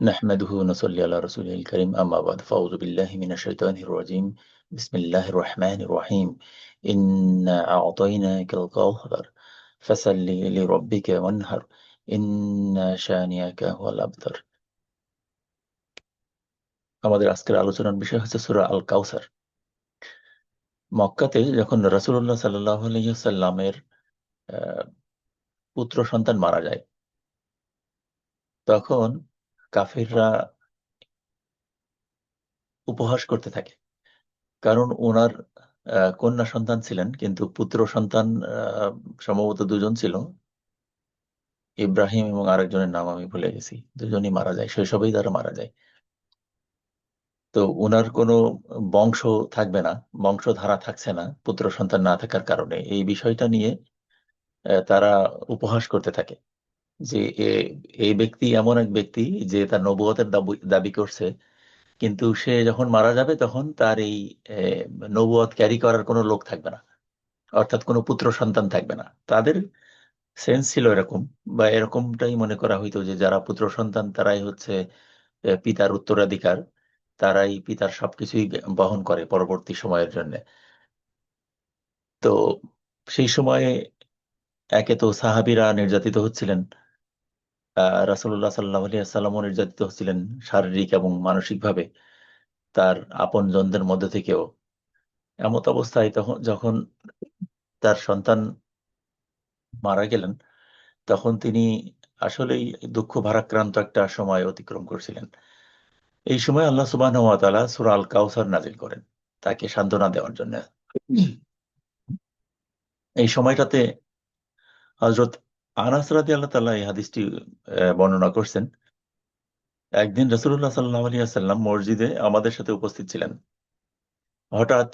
نحمده ونصلي على رسوله الكريم أما بعد فأعوذ بالله من الشيطان الرجيم بسم الله الرحمن الرحيم إنا أعطيناك الكوثر فصل لربك وانهر إن شانئك هو الأبتر আমাদের আজকের আলোচনার বিষয় হচ্ছে সূরা আল কাউসার। মক্কাতে যখন রাসূলুল্লাহ সাল্লাল্লাহু আলাইহি ওয়াসাল্লামের পুত্র সন্তান মারা যায়, তখন কাফিররা উপহাস করতে থাকে। কারণ ওনার কন্যা সন্তান ছিলেন, কিন্তু পুত্র সন্তান সম্ভবত দুজন ছিল, ইব্রাহিম এবং আরেকজনের নাম আমি ভুলে গেছি। দুজনই মারা যায়, শৈশবেই তারা মারা যায়। তো ওনার কোনো বংশ থাকবে না, বংশধারা থাকছে না পুত্র সন্তান না থাকার কারণে। এই বিষয়টা নিয়ে তারা উপহাস করতে থাকে যে এই ব্যক্তি এমন এক ব্যক্তি যে তার নবুয়তের দাবি করছে, কিন্তু সে যখন মারা যাবে তখন তার এই নবুয়ত ক্যারি করার কোনো লোক থাকবে না, অর্থাৎ কোনো পুত্র সন্তান থাকবে না। তাদের সেন্স ছিল এরকম, বা এরকমটাই মনে করা হইতো যে যারা পুত্র সন্তান তারাই হচ্ছে পিতার উত্তরাধিকার, তারাই পিতার সবকিছুই বহন করে পরবর্তী সময়ের জন্য। তো সেই সময়ে একে তো সাহাবীরা নির্যাতিত হচ্ছিলেন, রাসূলুল্লাহ সাল্লাল্লাহু আলাইহি ওয়াসাল্লামও নির্যাতিত হচ্ছিলেন শারীরিক এবং মানসিকভাবে, তার আপনজনদের মধ্যে থেকেও। এমত অবস্থায় তখন যখন তার সন্তান মারা গেলেন, তখন তিনি আসলেই দুঃখ ভারাক্রান্ত একটা সময় অতিক্রম করছিলেন। এই সময় আল্লাহ সুবহানাহু ওয়া তাআলা সূরা আল কাউসার নাজিল করেন তাকে সান্ত্বনা দেওয়ার জন্য। এই সময়টাতে হযরত আনাস রাদিয়াল্লাহু তাআলা এই হাদিসটি বর্ণনা করছেন। একদিন রাসূলুল্লাহ সাল্লাল্লাহু আলাইহি ওয়াসাল্লাম মসজিদে আমাদের সাথে উপস্থিত ছিলেন। হঠাৎ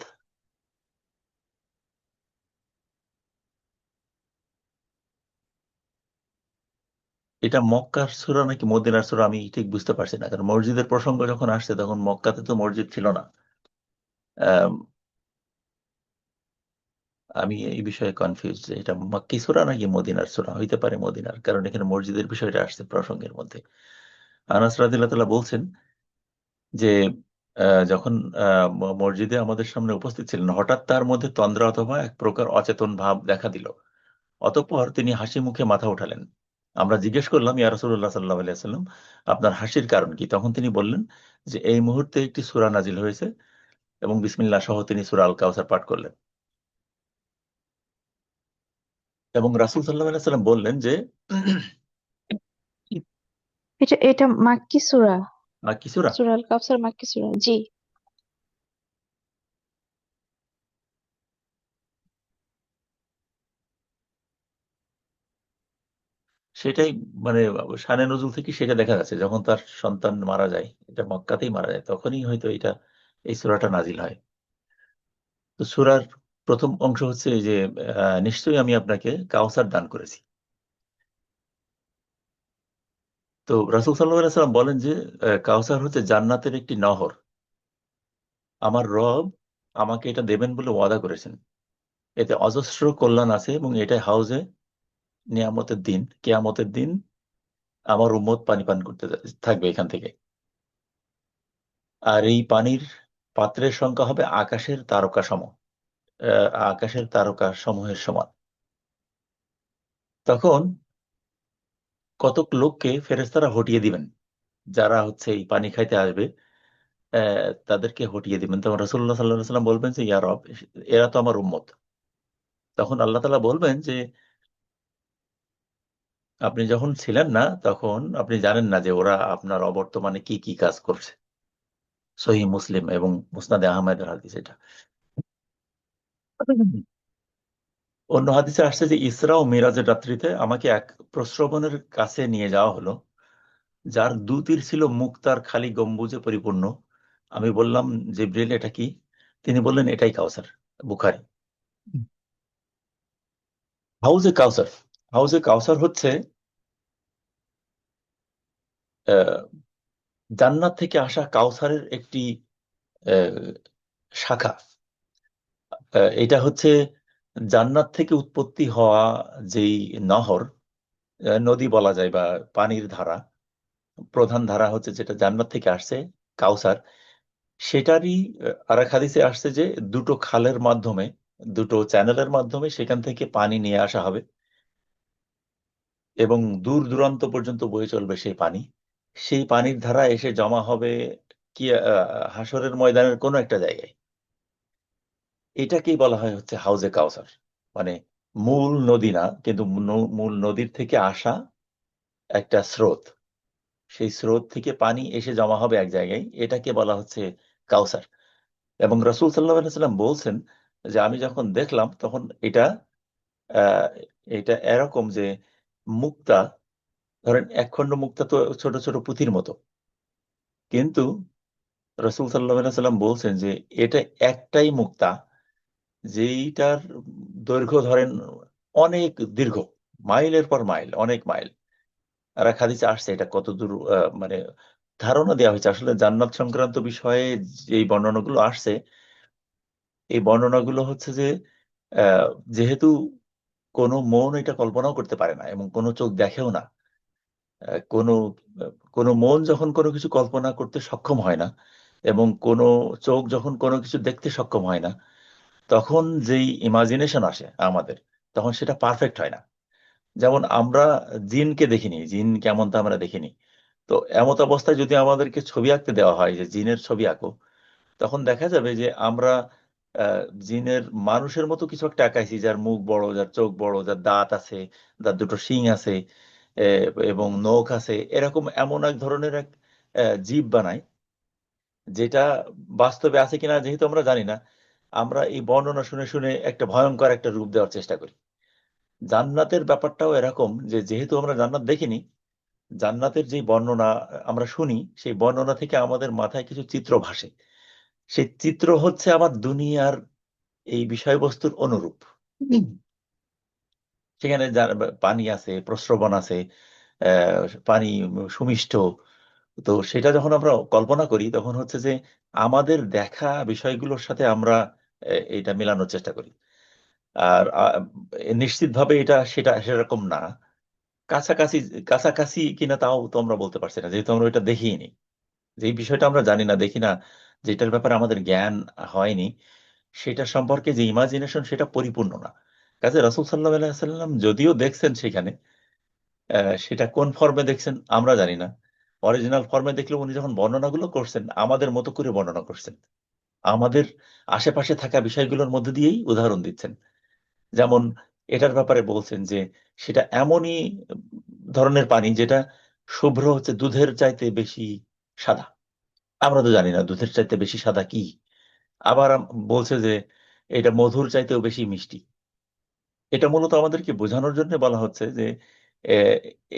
এটা মক্কার সূরা নাকি মদিনার সূরা আমি ঠিক বুঝতে পারছি না, কারণ মসজিদের প্রসঙ্গ যখন আসছে তখন মক্কাতে তো মসজিদ ছিল না। আম, আমি এই বিষয়ে কনফিউজ যে এটা মক্কি সূরা নাকি মদিনার সূরা। হইতে পারে মদিনার, কারণ এখানে মসজিদের বিষয়টা আসছে প্রসঙ্গের মধ্যে। আনাস রাদিয়াল্লাহু তাআলা বলছেন যে যখন মসজিদে আমাদের সামনে উপস্থিত ছিলেন, হঠাৎ তার মধ্যে তন্দ্রা অথবা এক প্রকার অচেতন ভাব দেখা দিল। অতঃপর তিনি হাসি মুখে মাথা উঠালেন। আমরা জিজ্ঞেস করলাম, ইয়া রাসূলুল্লাহ সাল্লাল্লাহু আলাইহি ওয়াসাল্লাম, আপনার হাসির কারণ কি? তখন তিনি বললেন যে এই মুহূর্তে একটি সূরা নাজিল হয়েছে, এবং বিসমিল্লাহ সহ তিনি সূরা আল কাউসার পাঠ করলেন। এবং রাসূল সাল্লাল্লাহু আলাইহি ওয়াসাল্লাম বললেন যে এটা এটা মাক্কি সূরা। মাক্কি সূরা? সূরা আল কাউসার মাক্কি সূরা, জি। সেটাই, মানে শানে নজুল থেকে সেটা দেখা যাচ্ছে, যখন তার সন্তান মারা যায়, এটা মক্কাতেই মারা যায়, তখনই হয়তো এই সূরাটা নাজিল হয়। তো সূরার প্রথম অংশ হচ্ছে এই যে নিশ্চয়ই আমি আপনাকে কাউসার দান করেছি। তো রাসূল সাল্লাল্লাহু আলাইহি ওয়াসাল্লাম বলেন যে কাউসার হচ্ছে জান্নাতের একটি নহর। আমার রব আমাকে এটা দেবেন বলে ওয়াদা করেছেন। এতে অজস্র কল্যাণ আছে এবং এটাই হাউজে নিয়ামতের দিন, কিয়ামতের দিন আমার উম্মত পানি পান করতে থাকবে এখান থেকে। আর এই পানির পাত্রের সংখ্যা হবে আকাশের তারকা সম, আকাশের তারকা সমূহের সমান। তখন কতক লোককে ফেরেশতারা হটিয়ে দিবেন, যারা হচ্ছে এই পানি খাইতে আসবে, তাদেরকে হটিয়ে দিবেন। তখন রাসূলুল্লাহ সাল্লাল্লাহু আলাইহি ওয়াসাল্লাম বলবেন যে ইয়া রব, এরা তো আমার উম্মত। তখন আল্লাহ তাআলা বলবেন যে আপনি যখন ছিলেন না তখন আপনি জানেন না যে ওরা আপনার অবর্তমানে কি কি কাজ করছে। সহিহ মুসলিম এবং মুসনাদে আহমেদের হাদিস এটা। অন্য হাদিসে আসছে যে ইসরা ও মিরাজের রাত্রিতে আমাকে এক প্রস্রবণের কাছে নিয়ে যাওয়া হলো, যার দুতীর ছিল মুক্তার খালি গম্বুজে পরিপূর্ণ। আমি বললাম, জিবরিল এটা কি? তিনি বললেন এটাই কাউসার। বুখারী। হাউজে কাউসার, হাউজে কাউসার হচ্ছে আহ, জান্নাত থেকে আসা কাউসারের একটি আহ, শাখা। এটা হচ্ছে জান্নাত থেকে উৎপত্তি হওয়া যেই নহর, নদী বলা যায় বা পানির ধারা, প্রধান ধারা হচ্ছে যেটা জান্নাত থেকে আসছে, কাউসার। সেটারই আরেক হাদিসে আসছে যে দুটো খালের মাধ্যমে, দুটো চ্যানেলের মাধ্যমে সেখান থেকে পানি নিয়ে আসা হবে এবং দূর দূরান্ত পর্যন্ত বয়ে চলবে সেই পানি। সেই পানির ধারা এসে জমা হবে কি হাসরের ময়দানের কোনো একটা জায়গায়। এটাকেই বলা হয় হচ্ছে হাউজে কাউসার। মানে মূল নদী না, কিন্তু মূল নদীর থেকে আসা একটা স্রোত, সেই স্রোত থেকে পানি এসে জমা হবে এক জায়গায়, এটাকে বলা হচ্ছে কাউসার। এবং রাসূল সাল্লাল্লাহু আলাইহি ওয়াসাল্লাম বলছেন যে আমি যখন দেখলাম তখন এটা আহ, এটা এরকম যে মুক্তা, ধরেন একখণ্ড মুক্তা তো ছোট ছোট পুঁথির মতো, কিন্তু রাসূল সাল্লাল্লাহু আলাইহি ওয়াসাল্লাম বলছেন যে এটা একটাই মুক্তা যেইটার দৈর্ঘ্য ধরেন অনেক দীর্ঘ, মাইলের পর মাইল, অনেক মাইল। আর এক হাদিসে আসছে এটা কত দূর, মানে ধারণা দেওয়া হয়েছে আসলে জান্নাত সংক্রান্ত বিষয়ে। এই বর্ণনাগুলো আসছে, এই বর্ণনাগুলো হচ্ছে যে আহ, যেহেতু কোনো মন এটা কল্পনাও করতে পারে না এবং কোনো চোখ দেখেও না, কোনো কোনো মন যখন কোনো কিছু কল্পনা করতে সক্ষম হয় না এবং কোনো চোখ যখন কোনো কিছু দেখতে সক্ষম হয় না, তখন যেই ইমাজিনেশন আসে আমাদের, তখন সেটা পারফেক্ট হয় না। যেমন আমরা জিনকে দেখিনি, জিন কেমন তা আমরা দেখিনি। তো এমত অবস্থায় যদি আমাদেরকে ছবি আঁকতে দেওয়া হয় যে জিনের ছবি আঁকো, তখন দেখা যাবে যে আমরা জিনের মানুষের মতো কিছু একটা আঁকাইছি, যার মুখ বড়, যার চোখ বড়, যার দাঁত আছে, যার দুটো শিং আছে, এবং নখ আছে, এরকম এমন এক ধরনের এক জীব বানাই, যেটা বাস্তবে আছে কিনা যেহেতু আমরা জানি না, আমরা এই বর্ণনা শুনে শুনে একটা ভয়ঙ্কর একটা রূপ দেওয়ার চেষ্টা করি। জান্নাতের ব্যাপারটাও এরকম যে যেহেতু আমরা জান্নাত দেখিনি, জান্নাতের যে বর্ণনা আমরা শুনি, সেই বর্ণনা থেকে আমাদের মাথায় কিছু চিত্র ভাসে। সেই চিত্র হচ্ছে আমার দুনিয়ার এই বিষয়বস্তুর অনুরূপ। হুম। সেখানে পানি আছে, প্রস্রবণ আছে, পানি সুমিষ্ট। তো সেটা যখন আমরা কল্পনা করি তখন হচ্ছে যে আমাদের দেখা বিষয়গুলোর সাথে আমরা এটা মেলানোর চেষ্টা করি। আর নিশ্চিতভাবে এটা সেটা সেরকম না। কাছাকাছি, কাছাকাছি কিনা তাও তো আমরা বলতে পারছি না, যেহেতু আমরা এটা দেখিনি। যে বিষয়টা আমরা জানি না, দেখি না, যেটার ব্যাপারে আমাদের জ্ঞান হয়নি, সেটা সম্পর্কে যে ইমাজিনেশন সেটা পরিপূর্ণ না। কাজে রাসূল সাল্লাল্লাহু আলাইহি ওয়াসাল্লাম যদিও দেখছেন সেখানে, সেটা কোন ফর্মে দেখছেন আমরা জানি না। অরিজিনাল ফর্মে দেখলে উনি যখন বর্ণনাগুলো করছেন আমাদের মতো করে বর্ণনা করছেন, আমাদের আশেপাশে থাকা বিষয়গুলোর মধ্যে দিয়েই উদাহরণ দিচ্ছেন। যেমন এটার ব্যাপারে বলছেন যে সেটা এমনই ধরনের পানি যেটা শুভ্র হচ্ছে দুধের চাইতে বেশি সাদা। আমরা তো জানি না দুধের চাইতে বেশি সাদা কি। আবার বলছে যে এটা মধুর চাইতেও বেশি মিষ্টি। এটা মূলত আমাদেরকে বোঝানোর জন্য বলা হচ্ছে যে আহ,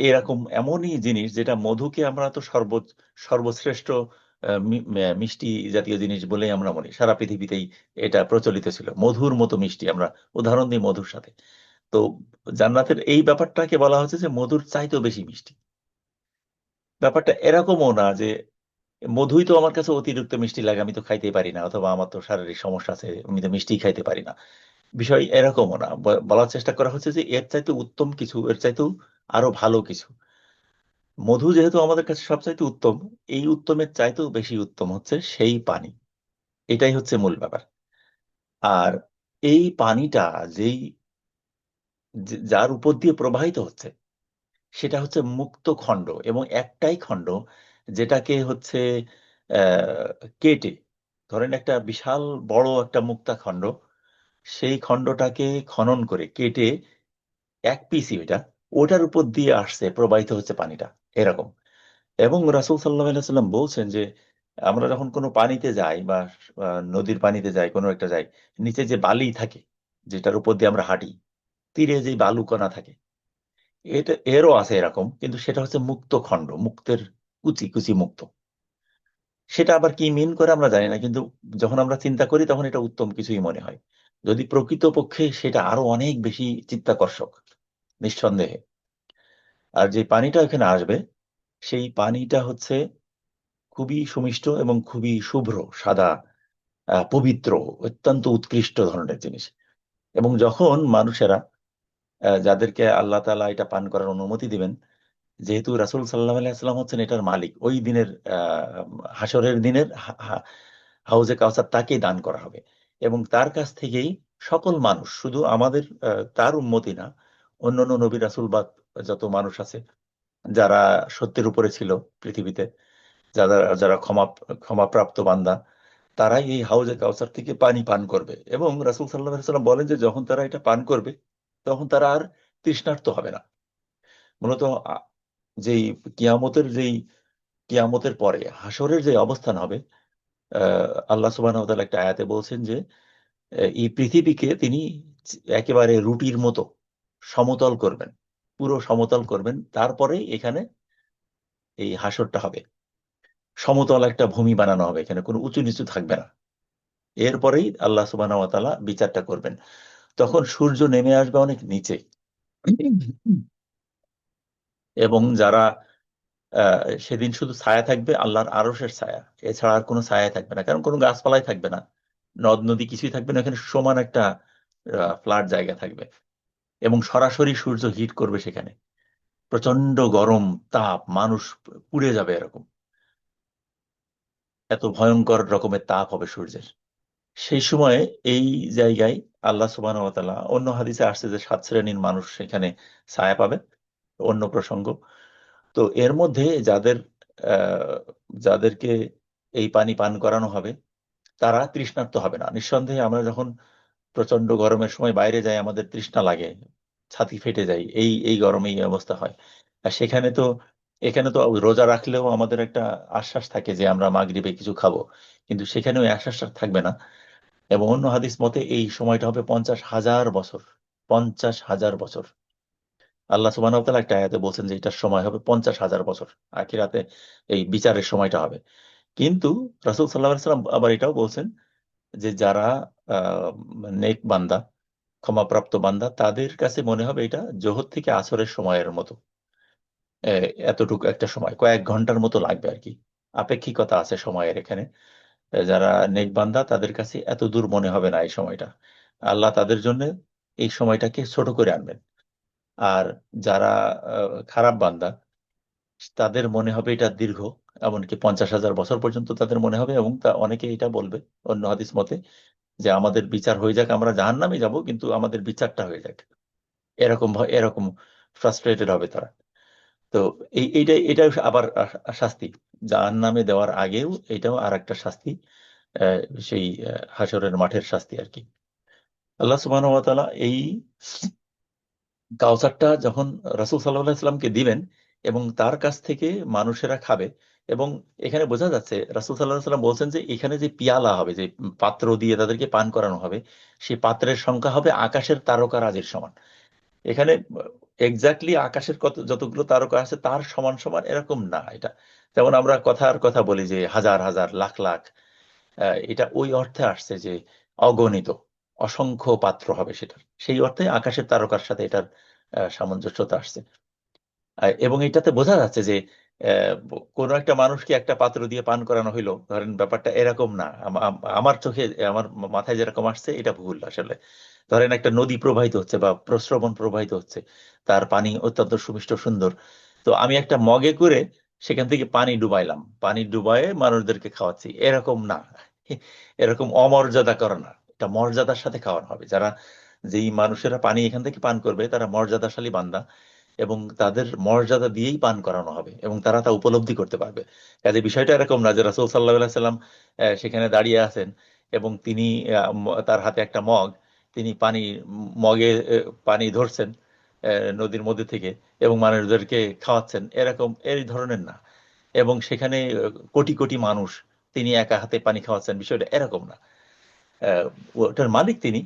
এরকম এমনই জিনিস যেটা মধুকে আমরা তো সর্বশ্রেষ্ঠ মিষ্টি জাতীয় জিনিস বলেই আমরা মনে, সারা পৃথিবীতেই এটা প্রচলিত ছিল, মধুর মতো মিষ্টি। আমরা উদাহরণ দিই মধুর সাথে। তো জান্নাতের এই ব্যাপারটাকে বলা হচ্ছে যে মধুর চাইতেও বেশি মিষ্টি। ব্যাপারটা এরকমও না যে মধুই তো আমার কাছে অতিরিক্ত মিষ্টি লাগে, আমি তো খাইতেই পারি না, অথবা আমার তো শারীরিক সমস্যা আছে, আমি তো মিষ্টি খাইতে পারি না। বিষয় এরকমও না, বলার চেষ্টা করা হচ্ছে যে এর চাইতে উত্তম কিছু, এর চাইতেও আরো ভালো কিছু। মধু যেহেতু আমাদের কাছে সবচাইতে উত্তম, এই উত্তমের চাইতেও বেশি উত্তম হচ্ছে সেই পানি। এটাই হচ্ছে মূল ব্যাপার। আর এই পানিটা যেই যার উপর দিয়ে প্রবাহিত হচ্ছে, সেটা হচ্ছে মুক্ত খণ্ড, এবং একটাই খণ্ড যেটাকে হচ্ছে আহ, কেটে, ধরেন একটা বিশাল বড় একটা মুক্তা খণ্ড, সেই খণ্ডটাকে খনন করে কেটে এক পিসি ওইটা, ওটার উপর দিয়ে আসছে, প্রবাহিত হচ্ছে পানিটা এরকম। এবং রাসূল সাল্লাল্লাহু আলাইহি সাল্লাম বলছেন যে আমরা যখন কোনো পানিতে যাই বা নদীর পানিতে যাই, কোনো একটা যাই, নিচে যে বালি থাকে যেটার উপর দিয়ে আমরা হাঁটি, তীরে যে বালুকণা থাকে, এটা এরও আছে এরকম, কিন্তু সেটা হচ্ছে মুক্ত খণ্ড, মুক্তের কুচি কুচি মুক্ত। সেটা আবার কি মিন করে আমরা জানি না, কিন্তু যখন আমরা চিন্তা করি তখন এটা উত্তম কিছুই মনে হয়। যদি প্রকৃতপক্ষে সেটা আরো অনেক বেশি চিত্তাকর্ষক, নিঃসন্দেহে। আর যে পানিটা এখানে আসবে, সেই পানিটা হচ্ছে খুবই সুমিষ্ট এবং খুবই শুভ্র, সাদা, পবিত্র, অত্যন্ত উৎকৃষ্ট ধরনের জিনিস। এবং যখন মানুষেরা, যাদেরকে আল্লাহ তাআলা এটা পান করার অনুমতি দিবেন, যেহেতু রাসূল সাল্লাল্লাহু আলাইহি ওয়াসাল্লাম হচ্ছেন এটার মালিক, ওই দিনের হাসরের দিনের হাউজে কাউসার তাকেই দান করা হবে, এবং তার কাছ থেকেই সকল মানুষ, শুধু আমাদের তার উম্মতি না, অন্যান্য নবী রাসূল বা যত মানুষ আছে যারা সত্যের উপরে ছিল পৃথিবীতে, যারা যারা ক্ষমাপ্রাপ্ত বান্দা, তারাই এই হাউজে কাউসার থেকে পানি পান করবে। এবং রাসূল সাল্লাল্লাহু আলাইহি ওয়াসাল্লাম বলেন যে যখন তারা এটা পান করবে তখন তারা আর তৃষ্ণার্ত হবে না। মূলত যেই কিয়ামতের পরে হাসরের যে অবস্থান হবে, আল্লাহ সুবহানাহু ওয়া তাআলা একটা আয়াতে বলছেন যে এই পৃথিবীকে তিনি একেবারে রুটির মতো সমতল করবেন, পুরো সমতল করবেন, তারপরে এখানে এই হাসরটা হবে। সমতল একটা ভূমি বানানো হবে, এখানে কোনো উঁচু নিচু থাকবে না। এরপরেই আল্লাহ সুবহানাহু ওয়া তাআলা বিচারটা করবেন। তখন সূর্য নেমে আসবে অনেক নিচে, এবং যারা সেদিন শুধু ছায়া থাকবে আল্লাহর আরশের ছায়া, এছাড়া আর কোনো ছায়া থাকবে না, কারণ কোনো গাছপালাই থাকবে না, নদ নদী কিছুই থাকবে না, এখানে সমান একটা ফ্ল্যাট জায়গা থাকবে, এবং সরাসরি সূর্য হিট করবে সেখানে, প্রচন্ড গরম তাপ, মানুষ পুড়ে যাবে, এরকম এত ভয়ঙ্কর রকমের তাপ হবে সূর্যের। সেই সময়ে এই জায়গায় আল্লাহ সুবহানাহু ওয়া তাআলা, অন্য হাদিসে আসছে যে 7 শ্রেণীর মানুষ সেখানে ছায়া পাবে, অন্য প্রসঙ্গ। তো এর মধ্যে আহ, যাদেরকে এই পানি পান করানো হবে তারা তৃষ্ণার্ত হবে না। নিঃসন্দেহে আমরা যখন প্রচন্ড গরমের সময় বাইরে যাই আমাদের তৃষ্ণা লাগে, ছাতি ফেটে যায়, এই এই গরমে এই অবস্থা হয়। আর এখানে তো রোজা রাখলেও আমাদের একটা আশ্বাস থাকে যে আমরা মাগরিবে কিছু খাবো, কিন্তু সেখানে ওই আশ্বাসটা থাকবে না। এবং অন্য হাদিস মতে এই সময়টা হবে 50,000 বছর। 50,000 বছর। আল্লাহ সুবহানাহু ওয়া তাআলা একটা আয়াতে বলছেন যে এটার সময় হবে 50,000 বছর, আখিরাতে এই বিচারের সময়টা হবে। কিন্তু রাসূল সাল্লাল্লাহু আলাইহি ওয়াসাল্লাম আবার এটাও বলছেন যে যারা আহ, নেক বান্দা, ক্ষমাপ্রাপ্ত বান্দা, তাদের কাছে মনে হবে এটা জোহর থেকে আসরের সময়ের মতো। এতটুকু একটা সময়, কয়েক ঘন্টার মতো লাগবে আর কি, আপেক্ষিকতা আছে সময়ের এখানে। যারা নেক বান্দা তাদের কাছে এত দূর মনে হবে না এই সময়টা, আল্লাহ তাদের জন্য এই সময়টাকে ছোট করে আনবেন। আর যারা খারাপ বান্দা, তাদের মনে হবে এটা দীর্ঘ, এমনকি 50,000 বছর পর্যন্ত তাদের মনে হবে, এবং তা অনেকে এটা বলবে অন্য হাদিস মতে যে আমাদের বিচার হয়ে যাক, আমরা জাহান্নামে যাব কিন্তু আমাদের বিচারটা হয়ে যাক, এরকম ফ্রাস্ট্রেটেড হবে তারা। তো এইটা আবার শাস্তি, জাহান্নামে দেওয়ার আগেও এটাও আর একটা শাস্তি, আহ, সেই হাসরের মাঠের শাস্তি আর কি। আল্লাহ সুবহানাহু ওয়া তাআলা এই কাউসারটা যখন রাসূল সাল্লাল্লাহু আলাইহি ওয়াসাল্লামকে দিবেন এবং তার কাছ থেকে মানুষেরা খাবে, এবং এখানে বোঝা যাচ্ছে রাসূল সাল্লাল্লাহু আলাইহি ওয়াসাল্লাম বলছেন যে এখানে যে পিয়ালা হবে, যে পাত্র দিয়ে তাদেরকে পান করানো হবে, সেই পাত্রের সংখ্যা হবে আকাশের তারকারাজির সমান। এখানে এক্স্যাক্টলি আকাশের যতগুলো তারকা আছে তার সমান সমান এরকম না এটা। যেমন আমরা কথার কথা বলি যে হাজার হাজার লাখ লাখ, এটা ওই অর্থে আসছে যে অগণিত, অসংখ্য পাত্র হবে সেটার, সেই অর্থে আকাশের তারকার সাথে এটার সামঞ্জস্যতা আসছে। এবং এটাতে বোঝা যাচ্ছে যে কোনো একটা মানুষকে একটা পাত্র দিয়ে পান করানো হইলো, ধরেন ব্যাপারটা এরকম না। আমার চোখে, আমার মাথায় যেরকম আসছে এটা ভুল আসলে। ধরেন একটা নদী প্রবাহিত হচ্ছে বা প্রস্রবণ প্রবাহিত হচ্ছে, তার পানি অত্যন্ত সুমিষ্ট সুন্দর, তো আমি একটা মগে করে সেখান থেকে পানি ডুবাইলাম, পানি ডুবায়ে মানুষদেরকে খাওয়াচ্ছি, এরকম না। এরকম অমর্যাদা করা না, এটা মর্যাদার সাথে খাওয়ানো হবে। যেই মানুষেরা পানি এখান থেকে পান করবে তারা মর্যাদাশালী বান্দা, এবং তাদের মর্যাদা দিয়েই পান করানো হবে এবং তারা তা উপলব্ধি করতে পারবে। কাজে বিষয়টা এরকম না যে রাসূল সাল্লাল্লাহু আলাইহি সাল্লাম সেখানে দাঁড়িয়ে আছেন এবং তিনি তার হাতে একটা মগ, তিনি মগে পানি ধরছেন নদীর মধ্যে থেকে এবং মানুষদেরকে খাওয়াচ্ছেন, এরকম এই ধরনের না। এবং সেখানে কোটি কোটি মানুষ, তিনি একা হাতে পানি খাওয়াচ্ছেন, বিষয়টা এরকম না। আহ, ওটার মালিক তিনি,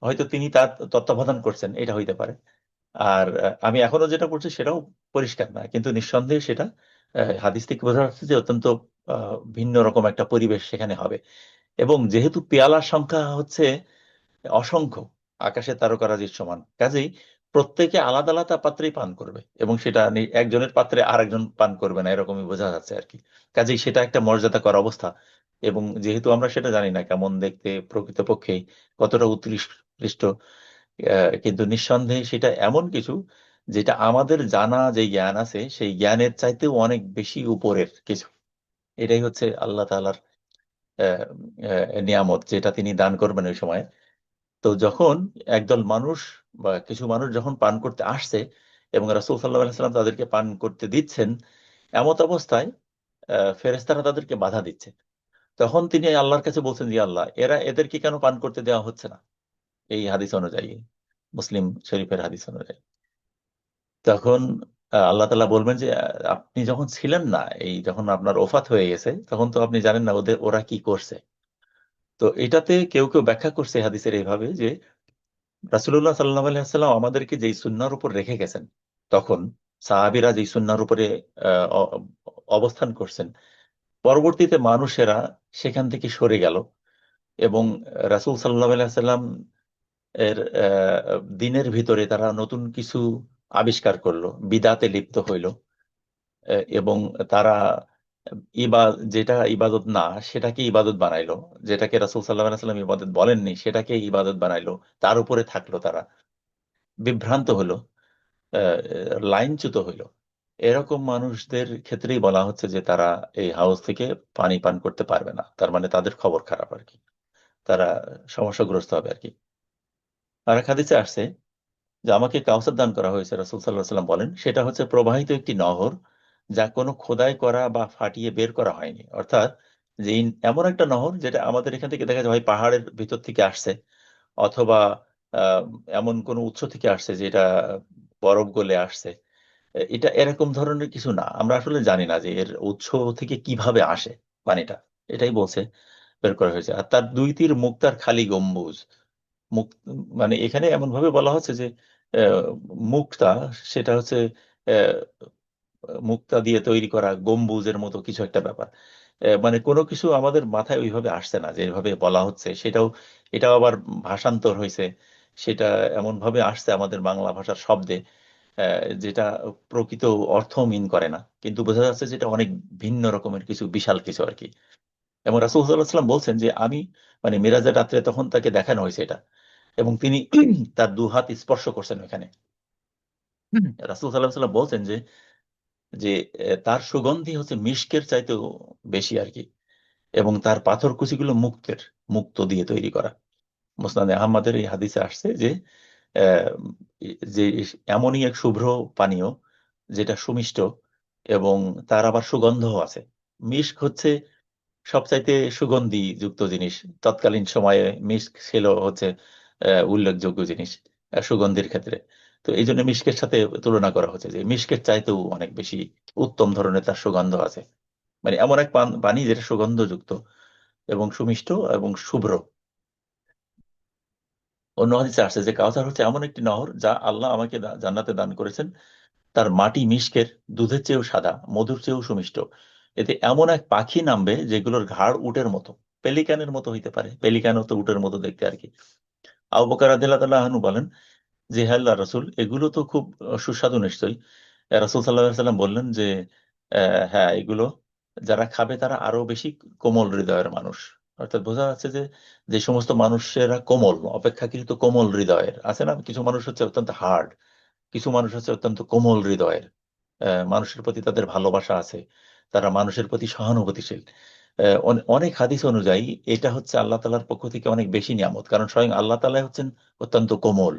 হয়তো তিনি তার তত্ত্বাবধান করছেন, এটা হইতে পারে। আর আমি এখনো যেটা পড়ছি সেটাও পরিষ্কার না, কিন্তু নিঃসন্দেহে সেটা হাদিস থেকে বোঝা যাচ্ছে যে অত্যন্ত ভিন্ন রকম একটা পরিবেশ সেখানে হবে। এবং যেহেতু পেয়ালার সংখ্যা হচ্ছে অসংখ্য, আকাশে তারকারাজির সমান, কাজেই প্রত্যেকে আলাদা আলাদা পাত্রেই পান করবে, এবং সেটা একজনের পাত্রে আরেকজন পান করবে না, এরকমই বোঝা যাচ্ছে আর কি। কাজেই সেটা একটা মর্যাদাকর অবস্থা। এবং যেহেতু আমরা সেটা জানি না কেমন দেখতে প্রকৃতপক্ষে, কতটা উৎকৃষ্ট, কিন্তু নিঃসন্দেহে সেটা এমন কিছু যেটা আমাদের জানা যে জ্ঞান আছে সেই জ্ঞানের চাইতেও অনেক বেশি উপরের কিছু। এটাই হচ্ছে আল্লাহ তাআলার আহ, নিয়ামত, যেটা তিনি দান করবেন ওই সময়। তো যখন একদল মানুষ বা কিছু মানুষ যখন পান করতে আসছে এবং রাসূল সাল্লাল্লাহু আলাইহি সাল্লাম তাদেরকে পান করতে দিচ্ছেন, এমত অবস্থায় ফেরেশতারা তাদেরকে বাধা দিচ্ছে। তখন তিনি আল্লাহর কাছে বলছেন, যে আল্লাহ, এদেরকে কেন পান করতে দেওয়া হচ্ছে না? এই হাদিস অনুযায়ী, মুসলিম শরীফের হাদিস অনুযায়ী। তখন আল্লাহ তাআলা বলবেন যে আপনি যখন ছিলেন না, এই যখন আপনার ওফাত হয়ে গেছে, তখন তো আপনি জানেন না ওরা কি করছে। তো এটাতে কেউ কেউ ব্যাখ্যা করছে হাদিসের এইভাবে যে রাসূলুল্লাহ সাল্লাল্লাহু আলাইহি ওয়াসাল্লাম আমাদেরকে যেই সুন্নাহর উপর রেখে গেছেন, তখন সাহাবীরা যেই সুন্নাহর উপরে অবস্থান করছেন, পরবর্তীতে মানুষেরা সেখান থেকে সরে গেল এবং রাসূল সাল্লাল্লাহু আলাইহি ওয়াসাল্লাম এর দিনের ভিতরে তারা নতুন কিছু আবিষ্কার করলো, বিদাতে লিপ্ত হইল, এবং তারা যেটা ইবাদত না সেটাকে ইবাদত বানাইলো, যেটাকে রাসূল সাল্লাল্লাহু আলাইহি ওয়াসাল্লাম ইবাদত বলেননি সেটাকে ইবাদত বানাইলো, তার উপরে থাকলো তারা, বিভ্রান্ত হলো, লাইনচ্যুত হইল। এরকম মানুষদের ক্ষেত্রেই বলা হচ্ছে যে তারা এই হাউস থেকে পানি পান করতে পারবে না, তার মানে তাদের খবর খারাপ আর কি, তারা সমস্যাগ্রস্ত হবে আর কি। আর এক হাদিসে আসছে যে আমাকে কাউসার দান করা হয়েছে, রাসূল সাল্লাল্লাহু আলাইহি ওয়াসাল্লাম বলেন, সেটা হচ্ছে প্রবাহিত একটি নহর, যা কোনো খোদাই করা বা ফাটিয়ে বের করা হয়নি। অর্থাৎ যে এমন একটা নহর যেটা আমাদের এখান থেকে দেখা যায় হয় পাহাড়ের ভিতর থেকে আসছে, অথবা আহ, এমন কোনো উৎস থেকে আসছে যেটা বরফ গলে আসছে। এটা এরকম ধরনের কিছু না, আমরা আসলে জানি না যে এর উৎস থেকে কিভাবে আসে পানিটা। এটাই বলছে বের করা হয়েছে। আর তার দুই তীর মুখ তার খালি গম্বুজ। মুখ মানে এখানে এমন ভাবে বলা হচ্ছে যে আহ, মুখটা, সেটা হচ্ছে আহ, মুক্তা দিয়ে তৈরি করা গম্বুজের মতো কিছু একটা ব্যাপার। মানে কোনো কিছু আমাদের মাথায় ওইভাবে আসছে না যেভাবে বলা হচ্ছে, এটাও আবার ভাষান্তর হয়েছে। সেটা এমন ভাবে আসছে আমাদের বাংলা ভাষার শব্দে, যেটা প্রকৃত অর্থ মিন করে না, কিন্তু বোঝা যাচ্ছে যেটা অনেক ভিন্ন রকমের কিছু, বিশাল কিছু আর কি। এবং রাসূল সাল্লাল্লাহু আলাইহি ওয়াসাল্লাম বলছেন যে আমি, মানে মিরাজের রাত্রে তখন তাকে দেখানো হয়েছে এটা, এবং তিনি তার দু হাত স্পর্শ করছেন ওখানে। রাসূল সাল্লাল্লাহু আলাইহি ওয়াসাল্লাম বলছেন যে যে তার সুগন্ধি হচ্ছে মিশকের চাইতেও বেশি আর কি, এবং তার পাথরকুচিগুলো মুক্ত দিয়ে তৈরি করা। মুসনাদে আহমদের এই হাদিসে আসছে যে আহ, যে এমনই এক শুভ্র পানীয় যেটা সুমিষ্ট এবং তার আবার সুগন্ধও আছে। মিশক হচ্ছে সবচাইতে সুগন্ধি যুক্ত জিনিস। তৎকালীন সময়ে মিশক ছিল হচ্ছে উল্লেখযোগ্য জিনিস সুগন্ধির ক্ষেত্রে। তো এই জন্য মিশকের সাথে তুলনা করা হচ্ছে যে মিশকের চাইতেও অনেক বেশি উত্তম ধরনের তার সুগন্ধ আছে। মানে এমন এক পানি যেটা সুগন্ধযুক্ত এবং সুমিষ্ট এবং শুভ্র। অন্য হাদিসে আসছে যে কাউসার হচ্ছে এমন একটি নহর যা আল্লাহ আমাকে জান্নাতে দান করেছেন। তার মাটি মিশকের, দুধের চেয়েও সাদা, মধুর চেয়েও সুমিষ্ট। এতে এমন এক পাখি নামবে যেগুলোর ঘাড় উটের মতো, পেলিকানের মতো হইতে পারে, পেলিকানও তো উটের মতো দেখতে আর কি। আবু বকর রাদিয়াল্লাহু তাআলা আনহু বলেন যে হে আল্লাহর রাসূল, এগুলো তো খুব সুস্বাদু নিশ্চয়ই। রাসূল সাল্লাল্লাহু আলাইহি ওয়াসাল্লাম বললেন যে হ্যাঁ, এগুলো যারা খাবে তারা আরো বেশি কোমল হৃদয়ের মানুষ। অর্থাৎ বোঝা যাচ্ছে যে যে সমস্ত মানুষেরা কোমল, অপেক্ষাকৃত কোমল হৃদয়ের আছে না, কিছু মানুষ হচ্ছে অত্যন্ত হার্ড, কিছু মানুষ হচ্ছে অত্যন্ত কোমল হৃদয়ের, মানুষের প্রতি তাদের ভালোবাসা আছে, তারা মানুষের প্রতি সহানুভূতিশীল। অনেক হাদিস অনুযায়ী এটা হচ্ছে আল্লাহ তাআলার পক্ষ থেকে অনেক বেশি নিয়ামত, কারণ স্বয়ং আল্লাহ তাআলা হচ্ছেন অত্যন্ত কোমল,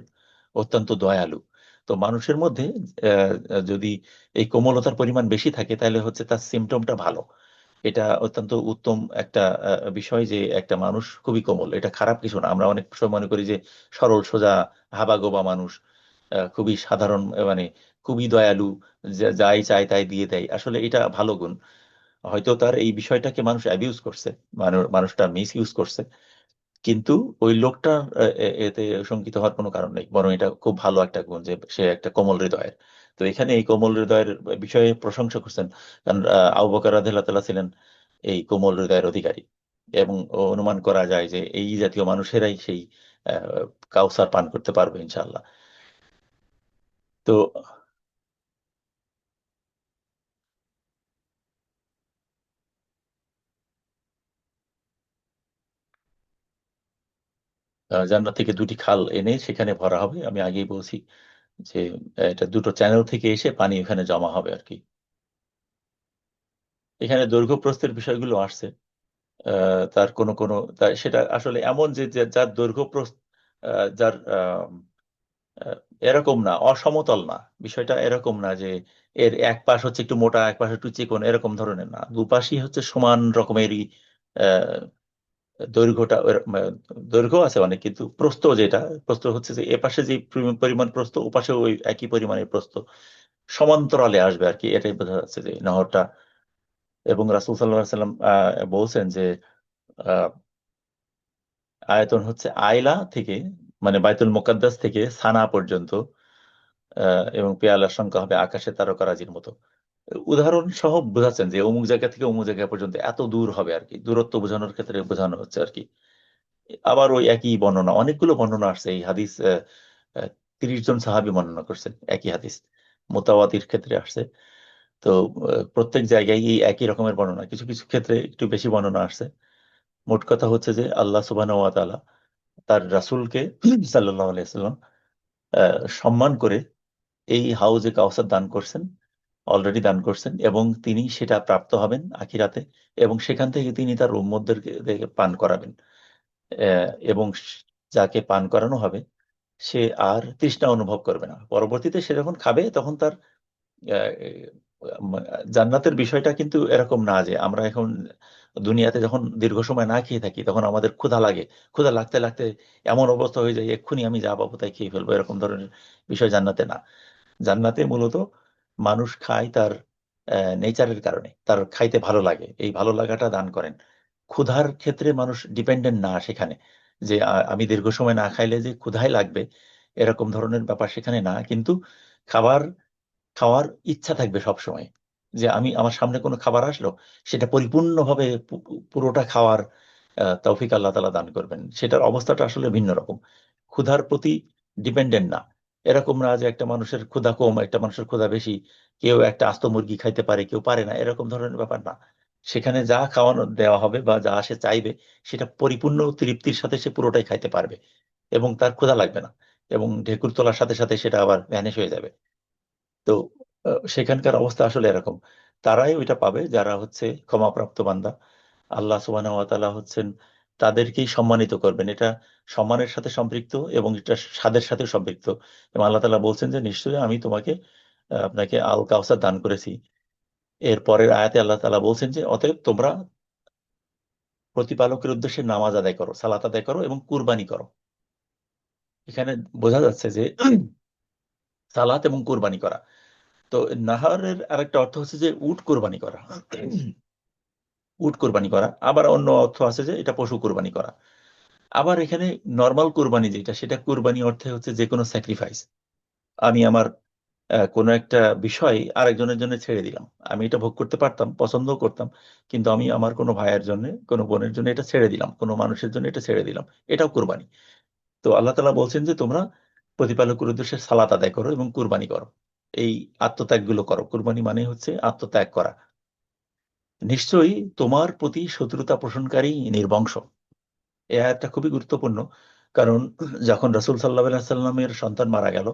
অত্যন্ত দয়ালু। তো মানুষের মধ্যে যদি এই কোমলতার পরিমাণ বেশি থাকে তাহলে হচ্ছে তার সিমটমটা ভালো। এটা অত্যন্ত উত্তম একটা বিষয় যে একটা মানুষ খুবই কোমল, এটা খারাপ কিছু না। আমরা অনেক সময় মনে করি যে সরল সোজা হাবাগোবা মানুষ খুবই সাধারণ, মানে খুবই দয়ালু, যাই চায় তাই দিয়ে দেয়, আসলে এটা ভালো গুণ। হয়তো তার এই বিষয়টাকে মানুষ অ্যাবিউজ করছে, মানুষটা মিস ইউজ করছে, কিন্তু ওই লোকটার এতে শঙ্কিত হওয়ার কোনো কারণ নেই, বরং এটা খুব ভালো একটা গুণ যে সে একটা কোমল হৃদয়ের। তো এখানে এই কোমল হৃদয়ের বিষয়ে প্রশংসা করছেন, কারণ আবু বকর রাদিয়াল্লাহু তাআলা ছিলেন এই কোমল হৃদয়ের অধিকারী, এবং অনুমান করা যায় যে এই জাতীয় মানুষেরাই সেই কাউসার পান করতে পারবে ইনশাআল্লাহ। তো জান্নাত থেকে দুটি খাল এনে সেখানে ভরা হবে, আমি আগেই বলছি যে এটা দুটো চ্যানেল থেকে এসে পানি এখানে জমা হবে আর কি। এখানে দৈর্ঘ্য প্রস্থের বিষয়গুলো আসছে। তার সেটা আসলে এমন যে যার দৈর্ঘ্য প্রস্থ যার আহ, এরকম না, অসমতল না। বিষয়টা এরকম না যে এর এক পাশ হচ্ছে একটু মোটা, এক পাশ একটু চিকন, এরকম ধরনের না। দুপাশই হচ্ছে সমান রকমেরই আহ, দৈর্ঘ্যটা দৈর্ঘ্য আছে অনেক, কিন্তু প্রস্থ যেটা, প্রস্থ হচ্ছে যে এ পাশে যে পরিমাণ প্রস্থ, ও পাশে ওই একই পরিমাণের প্রস্থ সমান্তরালে আসবে আর কি। এটাই বোঝা যাচ্ছে যে নহরটা। এবং রাসূল সাল্লাল্লাহু আলাইহি সাল্লাম বলছেন যে আহ, আয়তন হচ্ছে আয়লা থেকে, মানে বাইতুল মুকাদ্দাস থেকে সানা পর্যন্ত, এবং পেয়ালার সংখ্যা হবে আকাশে তারকারাজির মতো। উদাহরণ সহ বোঝাচ্ছেন যে অমুক জায়গা থেকে অমুক জায়গা পর্যন্ত এত দূর হবে আর কি, দূরত্ব বোঝানোর ক্ষেত্রে বোঝানো হচ্ছে আর কি। আবার ওই একই বর্ণনা, অনেকগুলো বর্ণনা আসছে এই হাদিস। 30 জন সাহাবী বর্ণনা করছেন একই হাদিস, মোতাওয়াতির ক্ষেত্রে আসছে। তো প্রত্যেক জায়গায় এই একই রকমের বর্ণনা, কিছু কিছু ক্ষেত্রে একটু বেশি বর্ণনা আসছে। মোট কথা হচ্ছে যে আল্লাহ সুবহানাহু ওয়া তাআলা তার রাসূলকে সাল্লাল্লাহু আলাইহি সাল্লাম সম্মান করে এই হাউজে কাউসার দান করছেন, অলরেডি দান করছেন, এবং তিনি সেটা প্রাপ্ত হবেন আখিরাতে। এবং সেখান থেকে তিনি তার উম্মতদেরকে পান করাবেন। এবং যাকে পান করানো হবে সে আর তৃষ্ণা অনুভব করবে না। পরবর্তীতে সে যখন খাবে তখন তার আহ, উম, জান্নাতের বিষয়টা কিন্তু এরকম না যে আমরা এখন দুনিয়াতে যখন দীর্ঘ সময় না খেয়ে থাকি তখন আমাদের ক্ষুধা লাগে, ক্ষুধা লাগতে লাগতে এমন অবস্থা হয়ে যায় এক্ষুনি আমি যা পাবো তাই খেয়ে ফেলবো, এরকম ধরনের বিষয় জান্নাতে না। জান্নাতে মূলত মানুষ খায় তার নেচারের কারণে, তার খাইতে ভালো লাগে, এই ভালো লাগাটা দান করেন। ক্ষুধার ক্ষেত্রে মানুষ ডিপেন্ডেন্ট না সেখানে, যে আমি দীর্ঘ সময় না খাইলে যে ক্ষুধাই লাগবে, এরকম ধরনের ব্যাপার সেখানে না। কিন্তু খাবার খাওয়ার ইচ্ছা থাকবে সব সময়, যে আমি আমার সামনে কোনো খাবার আসলো সেটা পরিপূর্ণভাবে পুরোটা খাওয়ার তৌফিক আল্লাহ তাআলা দান করবেন। সেটার অবস্থাটা আসলে ভিন্ন রকম, ক্ষুধার প্রতি ডিপেন্ডেন্ট না। এরকম না যে একটা মানুষের ক্ষুধা কম, একটা মানুষের ক্ষুধা বেশি, কেউ একটা আস্ত মুরগি খাইতে পারে কেউ পারে না, এরকম ধরনের ব্যাপার না। সেখানে যা খাওয়ানো দেওয়া হবে বা যা সে চাইবে সেটা পরিপূর্ণ তৃপ্তির সাথে সে পুরোটাই খাইতে পারবে, এবং তার ক্ষুধা লাগবে না, এবং ঢেকুর তোলার সাথে সাথে সেটা আবার ভ্যানিশ হয়ে যাবে। তো সেখানকার অবস্থা আসলে এরকম। তারাই ওইটা পাবে যারা হচ্ছে ক্ষমাপ্রাপ্ত বান্দা। আল্লাহ সুবহানাহু ওয়া তাআলা হচ্ছেন তাদেরকেই সম্মানিত করবেন। এটা সম্মানের সাথে সম্পৃক্ত এবং এটা স্বাদের সাথে সম্পৃক্ত। এবং আল্লাহ তাআলা বলছেন যে নিশ্চয়ই আমি তোমাকে আপনাকে আল কাউসার দান করেছি। এর পরের আয়াতে আল্লাহ তাআলা বলছেন যে অতএব তোমরা প্রতিপালকের উদ্দেশ্যে নামাজ আদায় করো, সালাত আদায় করো এবং কুরবানি করো। এখানে বোঝা যাচ্ছে যে সালাত এবং কুরবানি করা। তো নাহারের আরেকটা অর্থ হচ্ছে যে উট কোরবানি করা। উট কোরবানি করা, আবার অন্য অর্থ আছে যে এটা পশু কোরবানি করা। আবার এখানে নর্মাল কোরবানি যেটা, সেটা কোরবানি অর্থে হচ্ছে যে কোনো স্যাক্রিফাইস। আমি আমার কোনো একটা বিষয় আরেকজনের জন্য ছেড়ে দিলাম। আমি এটা ভোগ করতে পারতাম, পছন্দও করতাম, কিন্তু আমি আমার কোনো ভাইয়ের জন্য, কোনো বোনের জন্য এটা ছেড়ে দিলাম, কোনো মানুষের জন্য এটা ছেড়ে দিলাম। এটাও কোরবানি। তো আল্লাহ তাআলা বলছেন যে তোমরা প্রতিপালকের উদ্দেশ্যে সালাত আদায় করো এবং কুরবানি করো, এই আত্মত্যাগগুলো করো। কুরবানি মানে হচ্ছে আত্মত্যাগ করা। নিশ্চয়ই তোমার প্রতি শত্রুতা পোষণকারী নির্বংশ। এই আয়াতটা খুবই গুরুত্বপূর্ণ। কারণ যখন রাসূল সাল্লাল্লাহু আলাইহি সাল্লামের সন্তান মারা গেল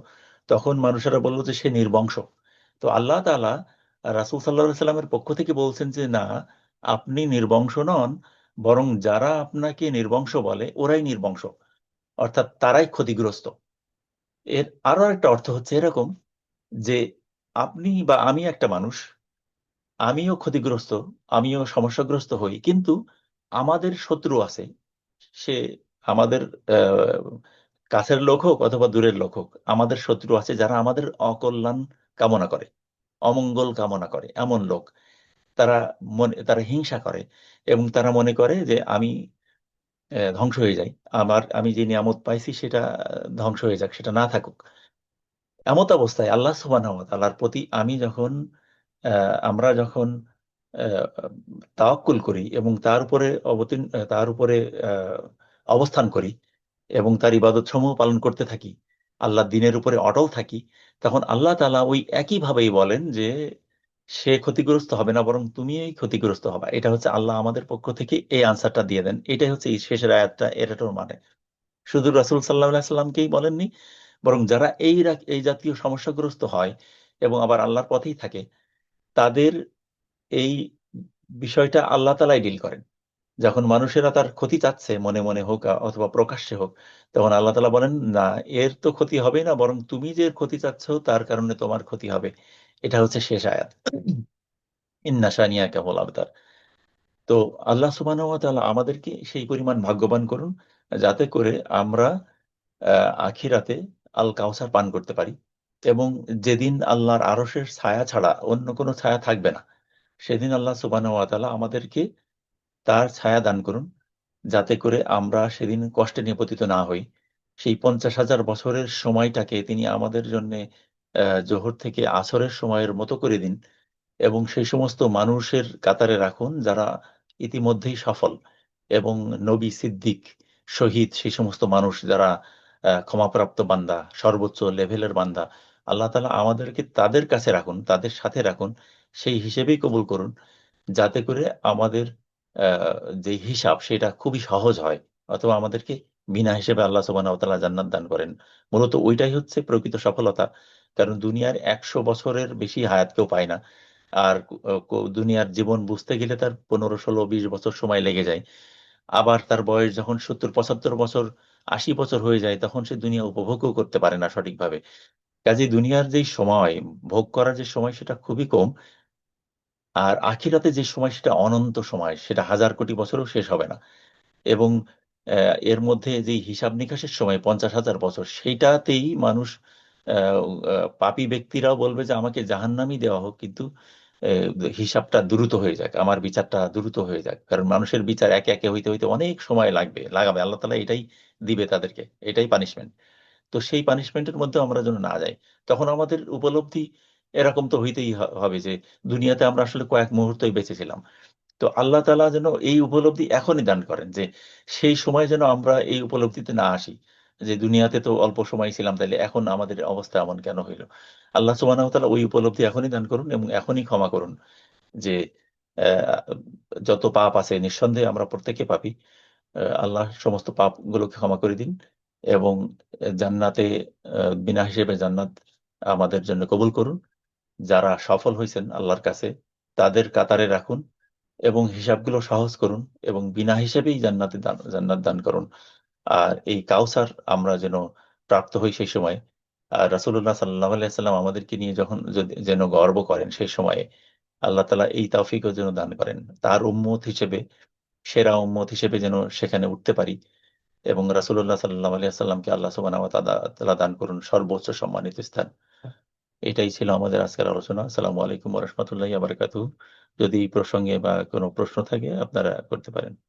তখন মানুষেরা বলল যে সে নির্বংশ। তো আল্লাহ তাআলা রাসূল সাল্লাল্লাহু আলাইহি সাল্লামের পক্ষ থেকে বলছেন যে না, আপনি নির্বংশ নন, বরং যারা আপনাকে নির্বংশ বলে ওরাই নির্বংশ, অর্থাৎ তারাই ক্ষতিগ্রস্ত। এর আরো একটা অর্থ হচ্ছে এরকম যে আপনি বা আমি একটা মানুষ, আমিও ক্ষতিগ্রস্ত, আমিও সমস্যাগ্রস্ত হই, কিন্তু আমাদের শত্রু আছে। সে আমাদের আহ, কাছের লোক হোক অথবা দূরের লোক হোক, আমাদের শত্রু আছে যারা আমাদের অকল্যাণ কামনা করে, অমঙ্গল কামনা করে। এমন লোক, তারা তারা হিংসা করে, এবং তারা মনে করে যে আমি ধ্বংস হয়ে যাই, আমি যে নিয়ামত পাইছি সেটা ধ্বংস হয়ে যাক, সেটা না থাকুক। এমত অবস্থায় আল্লাহ সুবহানাহু ওয়া তাআলার প্রতি আমরা যখন আহ, তাওয়াক্কুল করি এবং তার উপরে আহ, অবস্থান করি এবং তার ইবাদত সমূহ পালন করতে থাকি, আল্লাহ দিনের উপরে অটল থাকি, তখন আল্লাহ তাআলা ওই একই ভাবেই বলেন যে সে ক্ষতিগ্রস্ত হবে না, বরং তুমিই ক্ষতিগ্রস্ত হবে। এটা হচ্ছে আল্লাহ আমাদের পক্ষ থেকে এই আনসারটা দিয়ে দেন। এটাই হচ্ছে এই শেষের আয়াতটা, এটার মানে। শুধু রাসূল সাল্লাল্লাহু আলাইহি সাল্লামকেই বলেননি, বরং যারা এই জাতীয় সমস্যাগ্রস্ত হয় এবং আবার আল্লাহর পথেই থাকে, তাদের এই বিষয়টা আল্লাহ তাআলাই ডিল করেন। যখন মানুষেরা তার ক্ষতি চাচ্ছে, মনে মনে হোক অথবা প্রকাশ্যে হোক, তখন আল্লাহ তাআলা বলেন, না, এর তো ক্ষতি হবেই না, বরং তুমি যে এর ক্ষতি চাচ্ছ তার কারণে তোমার ক্ষতি হবে। এটা হচ্ছে শেষ আয়াত। ইন্না শানিয়াকা হুল আবতার। তো আল্লাহ সুবহানাহু ওয়া তাআলা আমাদেরকে সেই পরিমাণ ভাগ্যবান করুন, যাতে করে আমরা আখিরাতে আল কাউসার পান করতে পারি, এবং যেদিন আল্লাহর আরশের ছায়া ছাড়া অন্য কোনো ছায়া থাকবে না, সেদিন আল্লাহ সুবহানাহু ওয়া তাআলা আমাদেরকে তার ছায়া দান করুন, যাতে করে আমরা সেদিন কষ্টে নিপতিত না হই। সেই ৫০,০০০ বছরের সময়টাকে তিনি আমাদের জন্যে জোহর থেকে আসরের সময়ের মতো করে দিন, এবং সেই সমস্ত মানুষের কাতারে রাখুন যারা ইতিমধ্যেই সফল, এবং নবী, সিদ্দিক, শহীদ, সেই সমস্ত মানুষ যারা ক্ষমাপ্রাপ্ত বান্দা, সর্বোচ্চ লেভেলের বান্দা। আল্লাহ তাআলা আমাদেরকে তাদের কাছে রাখুন, তাদের সাথে রাখুন, সেই হিসেবেই কবুল করুন, যাতে করে আমাদের আ যে হিসাব সেটা খুবই সহজ হয়, অথবা আমাদেরকে বিনা হিসেবে আল্লাহ সুবহানাহু ওয়া তাআলা জান্নাত দান করেন। মূলত ওইটাই হচ্ছে প্রকৃত সফলতা। কারণ দুনিয়ার ১০০ বছরের বেশি হায়াত কেউ পায় না। আর দুনিয়ার জীবন বুঝতে গেলে তার ১৫, ১৬, ২০ বছর সময় লেগে যায়। আবার তার বয়স যখন ৭০, ৭৫ বছর, ৮০ বছর হয়ে যায়, তখন সে দুনিয়া উপভোগও করতে পারে না সঠিকভাবে। কাজেই দুনিয়ার যেই সময়, ভোগ করার যে সময়, সেটা খুবই কম। আর আখিরাতে যে সময় সেটা অনন্ত সময়, সেটা হাজার কোটি বছরেও শেষ হবে না। এবং এর মধ্যে যেই হিসাব-নিকাশের সময় ৫০,০০০ বছর, সেইটাতেই মানুষ, অ্যা পাপী ব্যক্তিরাও বলবে যে আমাকে জাহান্নামই দেওয়া হোক, কিন্তু হিসাবটা দ্রুত হয়ে যাক, আমার বিচারটা দ্রুত হয়ে যাক। কারণ মানুষের বিচার একে, একে হইতে, হইতে অনেক সময় লাগাবে। আল্লাহ তাআলা এটাই দিবে তাদেরকে। এটাই পানিশমেন্ট। তো সেই পানিশমেন্টের মধ্যেও আমরা যেন না যাই। তখন আমাদের উপলব্ধি এরকম তো হইতেই হবে যে দুনিয়াতে আমরা আসলে কয়েক মুহূর্তই বেঁচে ছিলাম। তো আল্লাহ তাআলা যেন এই উপলব্ধি এখনই দান করেন যে, সেই সময় যেন আমরা এই উপলব্ধিতে না আসি যে দুনিয়াতে তো অল্প সময় ছিলাম, তাইলে এখন আমাদের অবস্থা এমন কেন হইল? আল্লাহ সুবহানাহু ওয়া তাআলা ওই উপলব্ধি এখনই দান করুন, এবং এখনই ক্ষমা করুন যে অ্যা যত পাপ আছে, নিঃসন্দেহে আমরা প্রত্যেকে পাপী। আল্লাহ সমস্ত পাপগুলোকে ক্ষমা করে দিন, এবং জান্নাতে বিনা হিসেবে জান্নাত আমাদের জন্য কবুল করুন। যারা সফল হইছেন আল্লাহর কাছে, তাদের কাতারে রাখুন, এবং হিসাবগুলো সহজ করুন, এবং বিনা হিসেবেই জান্নাত দান করুন। আর এই কাউসার আমরা যেন প্রাপ্ত হই সেই সময়। আর রাসূলুল্লাহ সাল্লাল্লাহু আলাইহি ওয়াসাল্লাম আমাদেরকে নিয়ে যখন যেন গর্ব করেন সেই সময়ে, আল্লাহ তাআলা এই তৌফিকও যেন দান করেন। তার উম্মত হিসেবে, সেরা উম্মত হিসেবে যেন সেখানে উঠতে পারি, এবং রাসূলুল্লাহ সাল্লাল্লাহু আলাইহি ওয়াসাল্লামকে আল্লাহ সুবহানাহু ওয়া তাআলা দান করুন সর্বোচ্চ সম্মানিত স্থান। এটাই ছিল আমাদের আজকের আলোচনা। আসসালামু আলাইকুম ওয়া রাহমাতুল্লাহি ওয়া বারাকাতুহু। যদি এই প্রসঙ্গে বা কোনো প্রশ্ন থাকে আপনারা করতে পারেন।